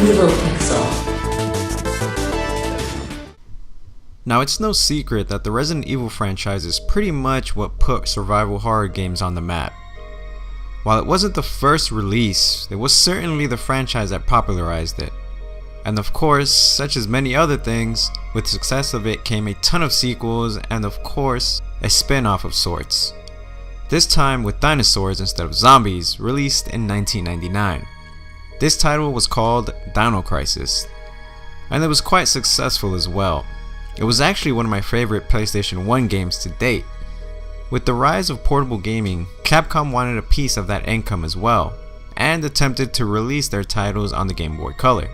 Evil Pixel. Now, it's no secret that the Resident Evil franchise is pretty much what put survival horror games on the map. While it wasn't the first release, it was certainly the franchise that popularized it. And of course, such as many other things, with the success of it came a ton of sequels and of course, a spin-off of sorts. This time with dinosaurs instead of zombies, released in 1999. This title was called Dino Crisis, and it was quite successful as well. It was actually one of my favorite PlayStation 1 games to date. With the rise of portable gaming, Capcom wanted a piece of that income as well, and attempted to release their titles on the Game Boy Color.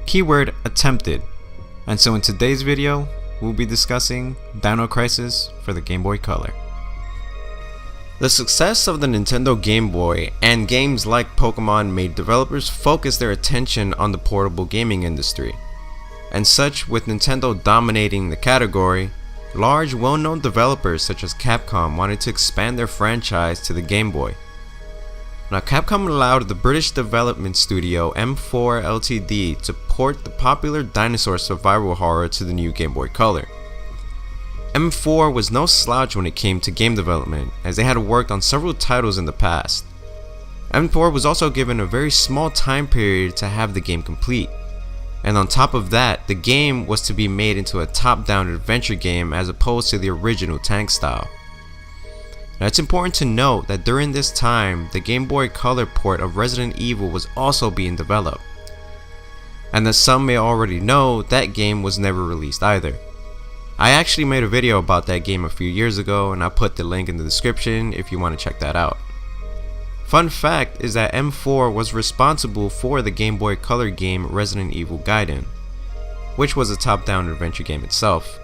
Keyword attempted, and so in today's video, we'll be discussing Dino Crisis for the Game Boy Color. The success of the Nintendo Game Boy and games like Pokemon made developers focus their attention on the portable gaming industry. And such, with Nintendo dominating the category, large well-known developers such as Capcom wanted to expand their franchise to the Game Boy. Now, Capcom allowed the British development studio M4 Ltd to port the popular dinosaur survival horror to the new Game Boy Color. M4 was no slouch when it came to game development, as they had worked on several titles in the past. M4 was also given a very small time period to have the game complete, and on top of that, the game was to be made into a top-down adventure game as opposed to the original tank style. Now, it's important to note that during this time, the Game Boy Color port of Resident Evil was also being developed, and as some may already know, that game was never released either. I actually made a video about that game a few years ago, and I'll put the link in the description if you want to check that out. Fun fact is that M4 was responsible for the Game Boy Color game Resident Evil Gaiden, which was a top-down adventure game itself.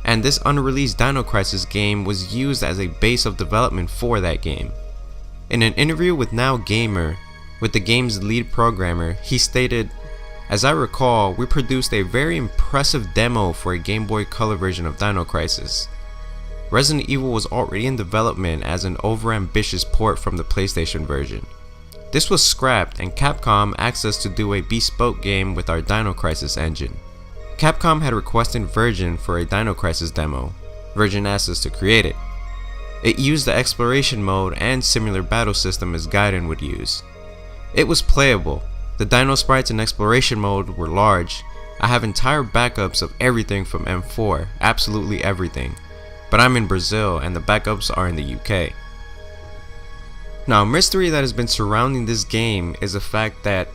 And this unreleased Dino Crisis game was used as a base of development for that game. In an interview with Now Gamer, with the game's lead programmer, he stated, "As I recall, we produced a very impressive demo for a Game Boy Color version of Dino Crisis. Resident Evil was already in development as an overambitious port from the PlayStation version. This was scrapped and Capcom asked us to do a bespoke game with our Dino Crisis engine. Capcom had requested Virgin for a Dino Crisis demo. Virgin asked us to create it. It used the exploration mode and similar battle system as Gaiden would use. It was playable. The Dino Sprites in exploration mode were large. I have entire backups of everything from M4, absolutely everything. But I'm in Brazil and the backups are in the UK. Now, a mystery that has been surrounding this game is the fact that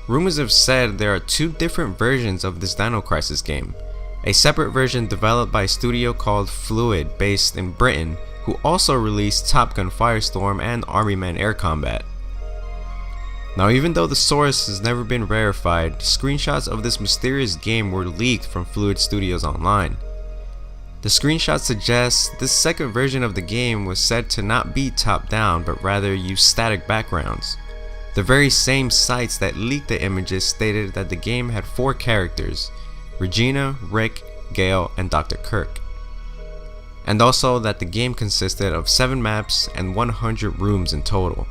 rumors have said there are two different versions of this Dino Crisis game. A separate version developed by a studio called Fluid based in Britain, who also released Top Gun Firestorm and Army Man Air Combat. Now, even though the source has never been verified, screenshots of this mysterious game were leaked from Fluid Studios online. The screenshots suggest this second version of the game was said to not be top-down, but rather use static backgrounds. The very same sites that leaked the images stated that the game had 4 characters: Regina, Rick, Gale, and Dr. Kirk. And also that the game consisted of 7 maps and 100 rooms in total.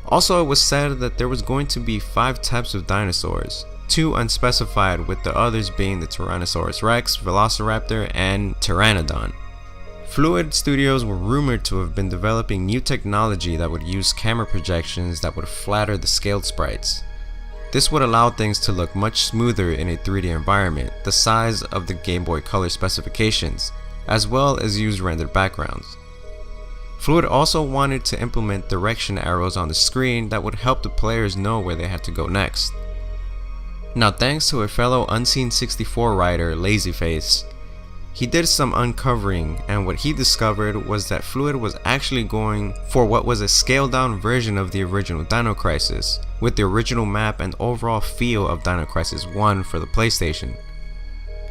Also, it was said that there was going to be 5 types of dinosaurs, 2 unspecified, with the others being the Tyrannosaurus Rex, Velociraptor, and Pteranodon. Fluid Studios were rumored to have been developing new technology that would use camera projections that would flatter the scaled sprites. This would allow things to look much smoother in a 3D environment, the size of the Game Boy Color specifications, as well as use rendered backgrounds. Fluid also wanted to implement direction arrows on the screen that would help the players know where they had to go next. Now, thanks to a fellow Unseen 64 writer, Lazyface, he did some uncovering, and what he discovered was that Fluid was actually going for what was a scaled down version of the original Dino Crisis, with the original map and overall feel of Dino Crisis 1 for the PlayStation.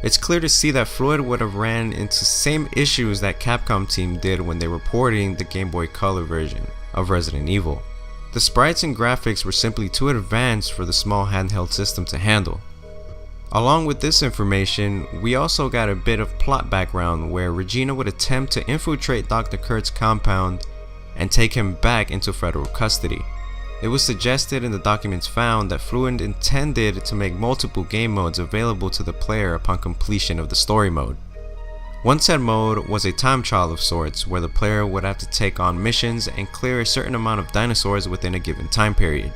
It's clear to see that Fluid would have ran into the same issues that Capcom team did when they were porting the Game Boy Color version of Resident Evil. The sprites and graphics were simply too advanced for the small handheld system to handle. Along with this information, we also got a bit of plot background where Regina would attempt to infiltrate Dr. Kurt's compound and take him back into federal custody. It was suggested in the documents found that Fluid intended to make multiple game modes available to the player upon completion of the story mode. One said mode was a time trial of sorts, where the player would have to take on missions and clear a certain amount of dinosaurs within a given time period.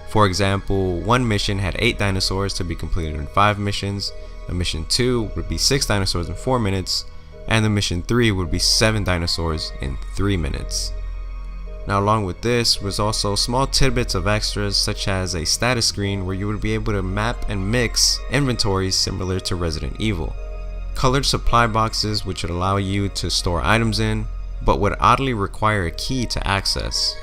For example, one mission had 8 dinosaurs to be completed in 5 missions, the mission 2 would be 6 dinosaurs in 4 minutes, and the mission 3 would be 7 dinosaurs in 3 minutes. Now along with this was also small tidbits of extras such as a status screen where you would be able to map and mix inventories similar to Resident Evil. Colored supply boxes which would allow you to store items in, but would oddly require a key to access.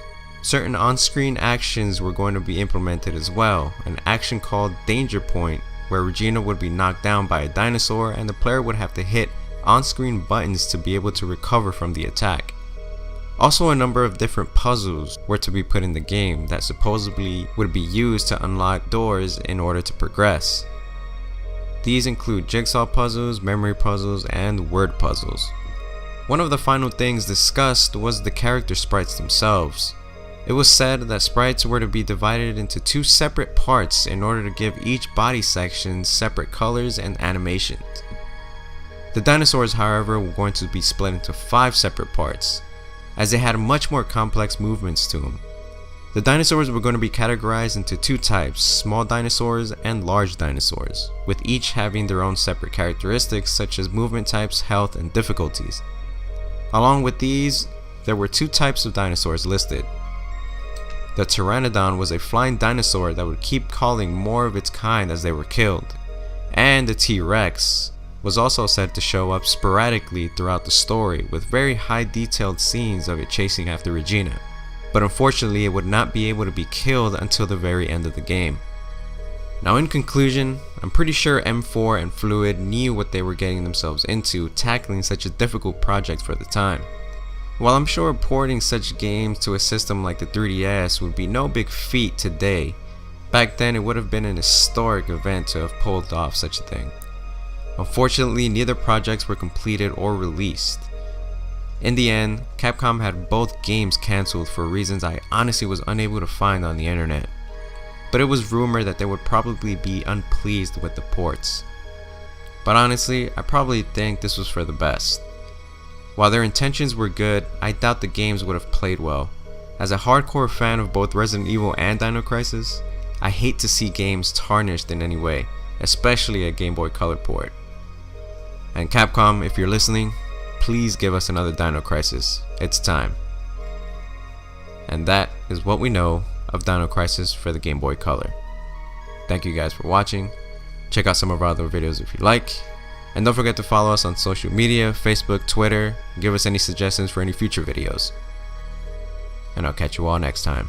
Certain on-screen actions were going to be implemented as well, an action called Danger Point where Regina would be knocked down by a dinosaur and the player would have to hit on-screen buttons to be able to recover from the attack. Also, a number of different puzzles were to be put in the game that supposedly would be used to unlock doors in order to progress. These include jigsaw puzzles, memory puzzles, and word puzzles. One of the final things discussed was the character sprites themselves. It was said that sprites were to be divided into 2 separate parts in order to give each body section separate colors and animations. The dinosaurs, however, were going to be split into 5 separate parts, as they had much more complex movements to them. The dinosaurs were going to be categorized into 2 types, small dinosaurs and large dinosaurs, with each having their own separate characteristics such as movement types, health, and difficulties. Along with these, there were 2 types of dinosaurs listed. The Pteranodon was a flying dinosaur that would keep calling more of its kind as they were killed, and the T-Rex was also said to show up sporadically throughout the story with very high detailed scenes of it chasing after Regina, but unfortunately it would not be able to be killed until the very end of the game. Now in conclusion, I'm pretty sure M4 and Fluid knew what they were getting themselves into tackling such a difficult project for the time. While I'm sure porting such games to a system like the 3DS would be no big feat today, back then it would have been an historic event to have pulled off such a thing. Unfortunately, neither projects were completed or released. In the end, Capcom had both games cancelled for reasons I honestly was unable to find on the internet, but it was rumored that they would probably be unpleased with the ports. But honestly, I probably think this was for the best. While their intentions were good, I doubt the games would have played well. As a hardcore fan of both Resident Evil and Dino Crisis, I hate to see games tarnished in any way, especially a Game Boy Color port. And Capcom, if you're listening, please give us another Dino Crisis. It's time. And that is what we know of Dino Crisis for the Game Boy Color. Thank you guys for watching. Check out some of our other videos if you like. And don't forget to follow us on social media, Facebook, Twitter. Give us any suggestions for any future videos. And I'll catch you all next time.